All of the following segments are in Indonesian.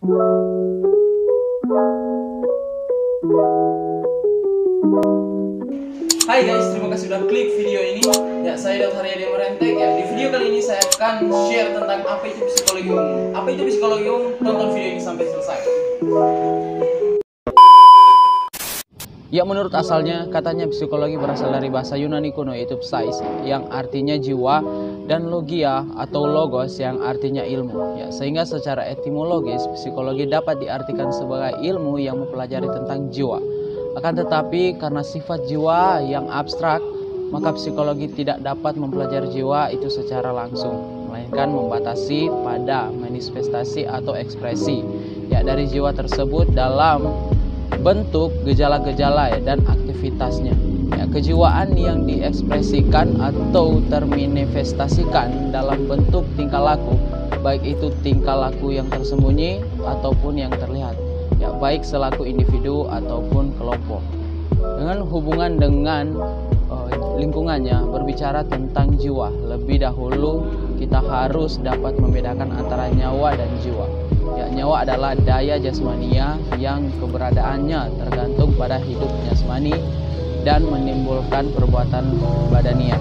Hai guys, terima kasih sudah klik video ini. Ya, saya Dr. Haryadi Merentek. Ya, di video kali ini saya akan share tentang apa itu psikologi umum. Apa itu psikologi umum? Tonton video ini sampai selesai. Ya, menurut asalnya, katanya psikologi berasal dari bahasa Yunani kuno yaitu psais, yang artinya jiwa, dan logia atau logos yang artinya ilmu. Ya, sehingga secara etimologis, psikologi dapat diartikan sebagai ilmu yang mempelajari tentang jiwa. Akan tetapi, karena sifat jiwa yang abstrak, maka psikologi tidak dapat mempelajari jiwa itu secara langsung, melainkan membatasi pada manifestasi atau ekspresi ya dari jiwa tersebut dalam bentuk gejala-gejala dan aktivitasnya. Ya, kejiwaan yang diekspresikan atau termanifestasikan dalam bentuk tingkah laku, baik itu tingkah laku yang tersembunyi ataupun yang terlihat. Ya, baik selaku individu ataupun kelompok. Dengan hubungan dengan lingkungannya, berbicara tentang jiwa, lebih dahulu kita harus dapat membedakan antara nyawa dan jiwa. Ya, nyawa adalah daya jasmania yang keberadaannya tergantung pada hidup jasmani dan menimbulkan perbuatan badania.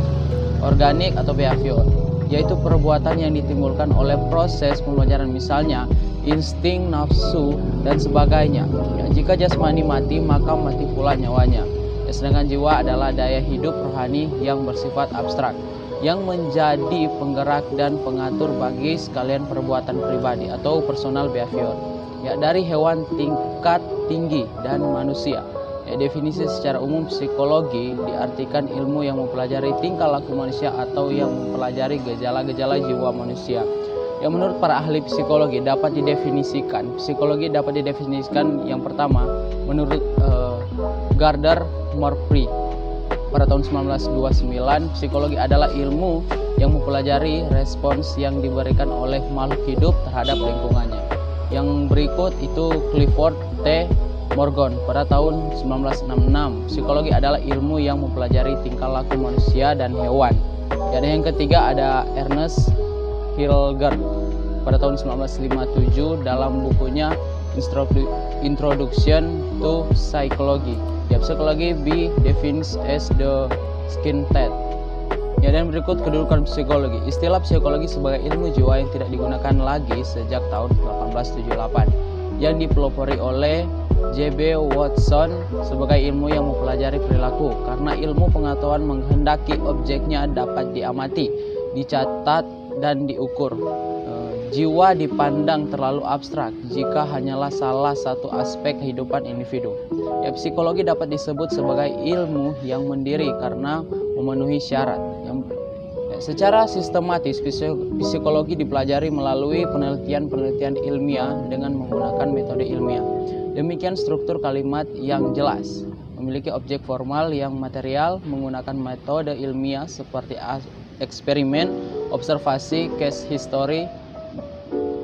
Organik atau behavior, yaitu perbuatan yang ditimbulkan oleh proses pembelajaran, misalnya insting, nafsu, dan sebagainya. Ya, jika jasmani mati, maka mati pula nyawanya. Ya, sedangkan jiwa adalah daya hidup rohani yang bersifat abstrak, yang menjadi penggerak dan pengatur bagi sekalian perbuatan pribadi atau personal behavior. Ya, dari hewan tingkat tinggi dan manusia. Ya, definisi secara umum psikologi diartikan ilmu yang mempelajari tingkah laku manusia atau yang mempelajari gejala-gejala jiwa manusia. Ya, menurut para ahli psikologi dapat didefinisikan. Psikologi dapat didefinisikan yang pertama menurut Gardner Murphy pada tahun 1929, psikologi adalah ilmu yang mempelajari respons yang diberikan oleh makhluk hidup terhadap lingkungannya. Yang berikut itu Clifford T. Morgan pada tahun 1966, psikologi adalah ilmu yang mempelajari tingkah laku manusia dan hewan. Dan yang ketiga ada Ernest Hilgard pada tahun 1957 dalam bukunya Introduction to Psychology. Ya, psikologi be defined as the skin test. Ya, dan berikut kedudukan psikologi. Istilah psikologi sebagai ilmu jiwa yang tidak digunakan lagi sejak tahun 1878, yang dipelopori oleh J.B. Watson sebagai ilmu yang mempelajari perilaku, karena ilmu pengetahuan menghendaki objeknya dapat diamati, dicatat, dan diukur. Jiwa dipandang terlalu abstrak jika hanyalah salah satu aspek kehidupan individu. Ya, psikologi dapat disebut sebagai ilmu yang mandiri karena memenuhi syarat. Secara sistematis, psikologi dipelajari melalui penelitian ilmiah dengan menggunakan metode ilmiah. Demikian struktur kalimat yang jelas, memiliki objek formal yang material, menggunakan metode ilmiah seperti eksperimen, observasi, case history,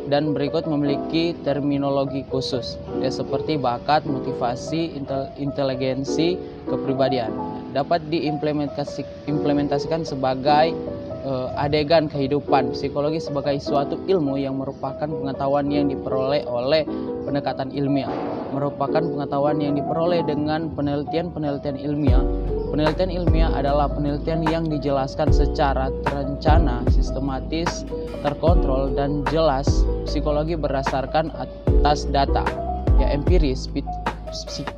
dan berikut memiliki terminologi khusus, ya, seperti bakat, motivasi, inteligensi, kepribadian. Dapat diimplementasikan sebagai adegan kehidupan. Psikologi sebagai suatu ilmu yang merupakan pengetahuan yang diperoleh oleh pendekatan ilmiah, merupakan pengetahuan yang diperoleh dengan penelitian ilmiah. Penelitian ilmiah adalah penelitian yang dijelaskan secara terencana, sistematis, terkontrol, dan jelas. Psikologi berdasarkan atas data, ya, empiris.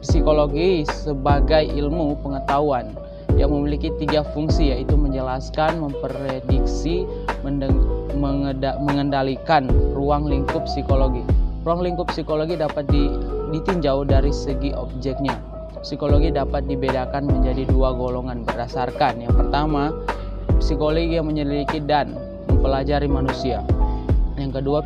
Psikologi sebagai ilmu pengetahuan yang memiliki 3 fungsi, yaitu menjelaskan, memprediksi, mengendalikan ruang lingkup psikologi. Ruang lingkup psikologi dapat ditinjau dari segi objeknya. Psikologi dapat dibedakan menjadi 2 golongan berdasarkan, yang pertama, psikologi yang menyelidiki dan mempelajari manusia. Yang kedua,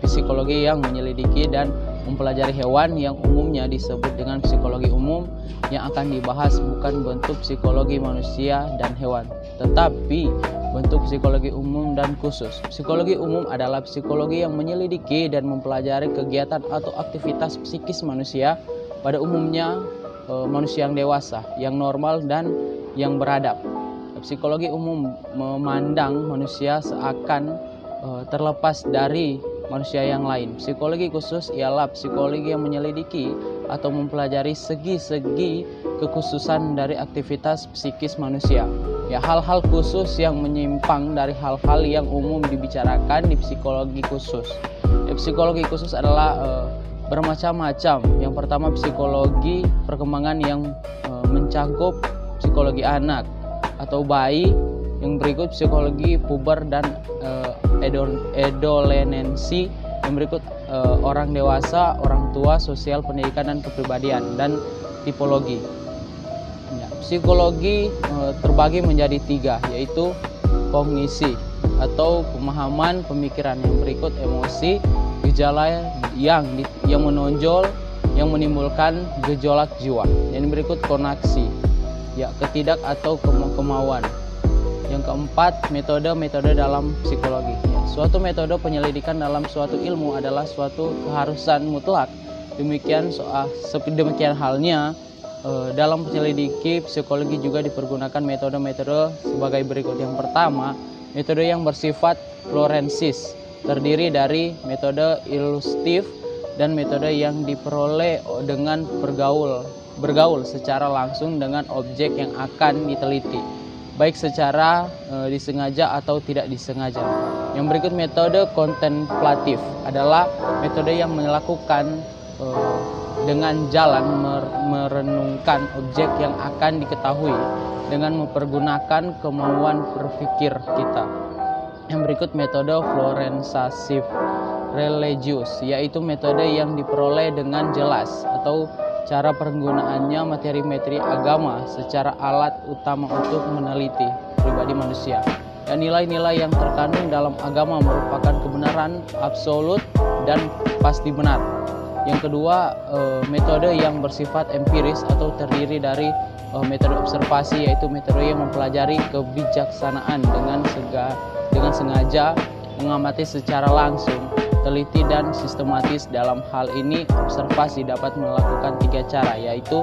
psikologi yang menyelidiki dan mempelajari hewan, yang umumnya disebut dengan psikologi umum. Yang akan dibahas bukan bentuk psikologi manusia dan hewan, tetapi bentuk psikologi umum dan khusus. Psikologi umum adalah psikologi yang menyelidiki dan mempelajari kegiatan atau aktivitas psikis manusia, pada umumnya manusia yang dewasa, yang normal, dan yang beradab. Psikologi umum memandang manusia seakan terlepas dari manusia yang lain. Psikologi khusus ialah psikologi yang menyelidiki atau mempelajari segi-segi kekhususan dari aktivitas psikis manusia. Ya, hal-hal khusus yang menyimpang dari hal-hal yang umum dibicarakan di psikologi khusus. Psikologi khusus adalah bermacam-macam. Yang pertama psikologi perkembangan yang mencakup psikologi anak atau bayi. Yang berikut psikologi puber dan adolescensi. Yang berikut orang dewasa, orang tua, sosial, pendidikan, dan kepribadian, dan tipologi. Ya, psikologi terbagi menjadi 3, yaitu kognisi atau pemahaman pemikiran. Yang berikut emosi, gejala yang menonjol yang menimbulkan gejolak jiwa. Yang berikut konaksi, ya, ketidak atau kemauan. Yang keempat, metode-metode dalam psikologi. Ya, suatu metode penyelidikan dalam suatu ilmu adalah suatu keharusan mutlak. Demikian halnya dalam menyelidiki psikologi juga dipergunakan metode-metode sebagai berikut. Yang pertama, metode yang bersifat florensis, terdiri dari metode ilustif dan metode yang diperoleh dengan bergaul secara langsung dengan objek yang akan diteliti, baik secara disengaja atau tidak disengaja. Yang berikut metode kontemplatif adalah metode yang melakukan dengan jalan merenungkan objek yang akan diketahui dengan mempergunakan kemauan berpikir kita. Yang berikut metode florensasif religius, yaitu metode yang diperoleh dengan jelas atau cara penggunaannya materi-materi agama secara alat utama untuk meneliti pribadi manusia. Dan nilai-nilai yang terkandung dalam agama merupakan kebenaran absolut dan pasti benar. Yang kedua, metode yang bersifat empiris atau terdiri dari metode observasi, yaitu metode yang mempelajari kebijaksanaan dengan sengaja mengamati secara langsung, teliti dan sistematis. Dalam hal ini observasi dapat melakukan 3 cara, yaitu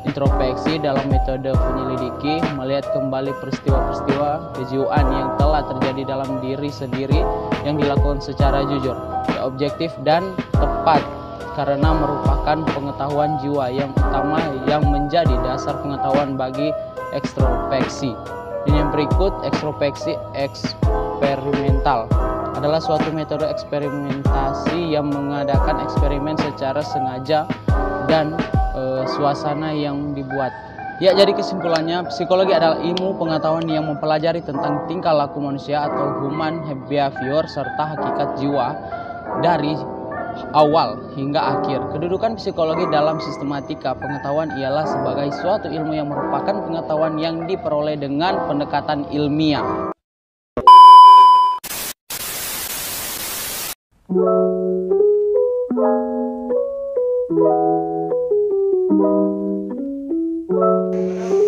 introspeksi dalam metode penyelidiki, melihat kembali peristiwa-peristiwa kejiwaan yang telah terjadi dalam diri sendiri yang dilakukan secara jujur, objektif dan tepat, karena merupakan pengetahuan jiwa yang utama yang menjadi dasar pengetahuan bagi ekstrospeksi. Dan yang berikut, ekstrospeksi eksperimental adalah suatu metode eksperimentasi yang mengadakan eksperimen secara sengaja dan suasana yang dibuat. Ya, jadi kesimpulannya, psikologi adalah ilmu pengetahuan yang mempelajari tentang tingkah laku manusia atau human behavior serta hakikat jiwa dari awal hingga akhir. Kedudukan psikologi dalam sistematika pengetahuan ialah sebagai suatu ilmu yang merupakan pengetahuan yang diperoleh dengan pendekatan ilmiah.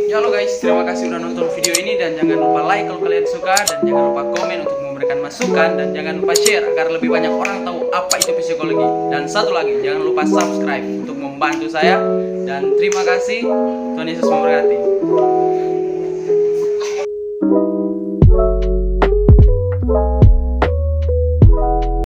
Ya, halo guys, terima kasih udah nonton video ini, dan jangan lupa like kalau kalian suka, dan jangan lupa komen untuk memberikan masukan, dan jangan lupa share agar lebih banyak orang tahu apa itu psikologi. Dan satu lagi, jangan lupa subscribe untuk membantu saya, dan terima kasih. Tuhan Yesus memberkati.